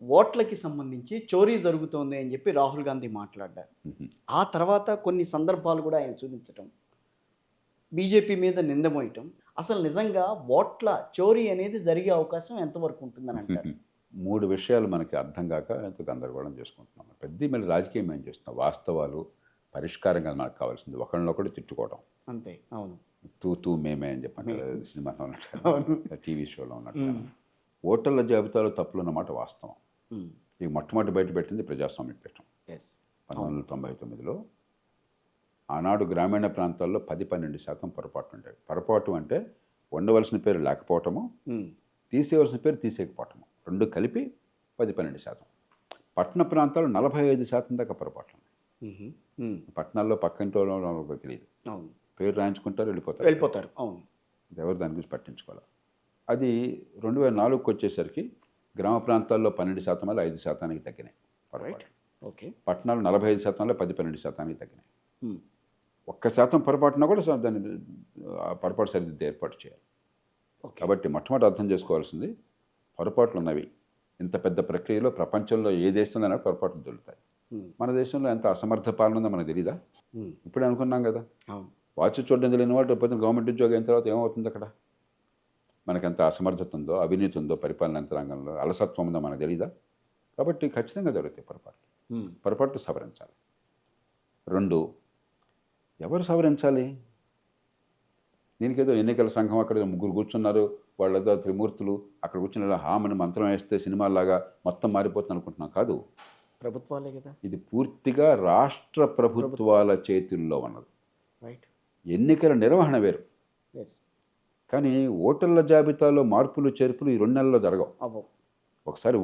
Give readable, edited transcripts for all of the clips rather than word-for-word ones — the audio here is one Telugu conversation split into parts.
ఓట్లకి సంబంధించి చోరీ జరుగుతోంది అని చెప్పి రాహుల్ గాంధీ మాట్లాడ్డారు. హుహు. ఆ తర్వాత కొన్ని సందర్భాలు కూడా ఆయన చూపించటం, బీజేపీ మీద నింద మోయటం. అసలు నిజంగా ఓట్ల చోరీ అనేది జరిగే అవకాశం ఎంతవరకు ఉంటుందని అంటారు? 3 విషయాలు మనకి అర్థం గాక ఎంతో గందరగోళం చేసుకుంటున్నాం. పెద్ద మళ్ళీ రాజకీయం ఏం చేస్తున్నాం. వాస్తవాలు, పరిష్కారం కాదు మనకు కావాల్సింది. ఒకళ్ళనొకడు తిట్టుకోవడం. అంతే. అవును. తూ తూ మేమే అని చెప్పంటారు సినిమాలో ఉన్నట్టుగా, అవును. టీవీ షోలో ఉన్నట్టుగా. హ్మ్. ఓటర్ల జాబితాలో తప్పులున్నమాట వాస్తవం. హ్మ్. ఇక మొట్టమొదటి బయట పెట్టింది ప్రజాస్వామ్య పీఠం. యెస్. అవును. 1999లో ఆనాడు గ్రామీణ ప్రాంతాల్లో 10-12% పొరపాట్లు ఉండేవి. పొరపాటు అంటే ఉండవలసిన పేరు లేకపోవటము, హ్మ్. తీసేయవలసిన పేరు తీసేయకపోవటము. 2 కలిపి 10-12%. పట్టణ ప్రాంతాలు 45% దాకా పొరపాట్లు ఉన్నాయి. హుహు. హ్మ్. పట్టణాల్లో పక్కింటోళ్ళకి తెలియదు. అవును. పేరు రాయించుకుంటారు, వెళ్ళిపోతారు. వెళ్ళిపోతారు. అవును. ఎవరు దాని గురించి పట్టించుకోవాలి. అది 2004కి వచ్చేసరికి గ్రామ ప్రాంతాల్లో 12% 5%కి తగ్గినాయి రైట్. పొరపాట్లు. ఓకే. పట్టణాలు 45%లో 10-12%కి తగ్గినాయి. హ్మ్. 1% పొరపాటున కూడా దాన్ని పొరపాటు సరిదిద్దే ఏర్పాటు చేయాలి. ఓకే. కాబట్టి మొట్టమొదటి అర్థం చేసుకోవాల్సింది పొరపాట్లు ఉన్నవి. ఇంత పెద్ద ప్రక్రియలో ప్రపంచంలో ఏ దేశంలోనైనా పొరపాట్లు దొరుకుతాయి. హ్మ్. మన దేశంలో ఎంత అసమర్థ పాలన ఉందో మనకు తెలీదా? హ్మ్. ఇప్పుడే అనుకున్నాం కదా. అవును. వాచ్ చూడడం తెలియని వాళ్ళు రేపు పొద్దున్న గవర్నమెంట్ ఉద్యోగం అయిన తర్వాత ఏమవుతుంది అక్కడ? మనకెంత అసమర్థత ఉందో, అవినీతి ఉందో, పరిపాలన యంత్రాంగంలో అలసత్వం ఉందో మనకు తెలీదా? కాబట్టి ఖచ్చితంగా జరుగుతాయి పొరపాట్లు. హ్మ్. పొరపాట్లు సవరించాలి. 2, ఎవరు సవరించాలి? దీనికేదో ఎన్నికల సంఘం అక్కడ ముగ్గురు కూర్చున్నారు, వాళ్ళేదో త్రిమూర్తులు అక్కడ కూర్చుని ఇలా హామని మంత్రం వేస్తే సినిమాలాగా మొత్తం మారిపోతుంది అనుకుంటున్నాం. కాదు. ప్రభుత్వాలే కదా! ఇది పూర్తిగా రాష్ట్ర ప్రభుత్వాల చేతుల్లో ఉన్నది. రైట్. ఎన్నికల నిర్వహణ వేరు. యెస్. కానీ ఓటర్ల జాబితాలో మార్పులు, చేర్పులు ఈ 2 నెలల్లో జరగవు. అవ్వవు. ఒకసారి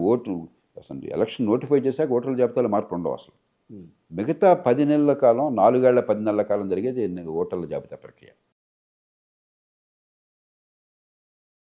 అసలు ఎలక్షన్ నోటిఫై చేశాక ఓటర్ల జాబితాలో మార్పులు ఉండవు అసలు. హ్మ్. మిగతా 10 నెలల కాలం, 4 ఏళ్ల 10 నెలల కాలం జరిగేది ఓటర్ల జాబితా ప్రక్రియ.